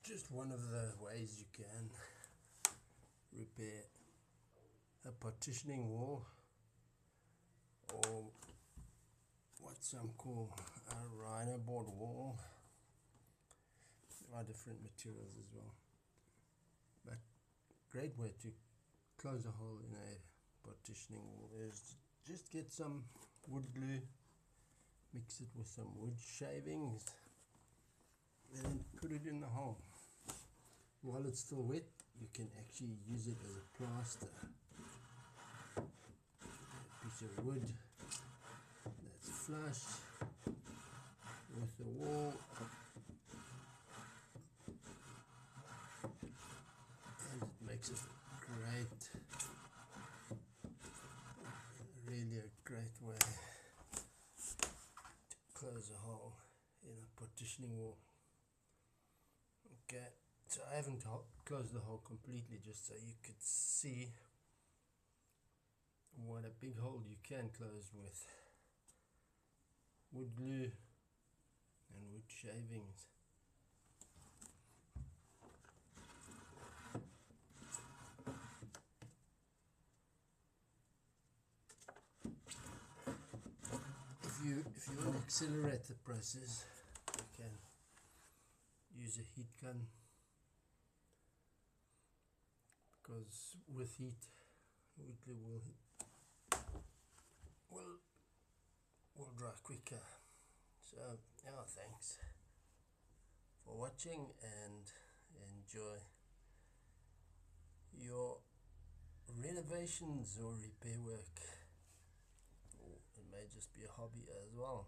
just one of the ways you can repair a partitioning wall, or what some call a rhino board wall. There are different materials as well, but great way to close a hole in a partitioning wall is just get some wood glue, mix it with some wood shavings, and then put it in the hole. While it's still wet, you can actually use it as a plaster. A piece of wood that's flush with the wall, and it makes it great, really a great way to close a hole in a partitioning wall. Okay, so I haven't closed the hole completely, just so you could see what a big hole you can close with wood glue and wood shavings. If you want to accelerate the process, you can use a heat gun, because with heat, wood glue will dry quicker. So yeah, thanks for watching, and enjoy your renovations or repair work, or it may just be a hobby as well.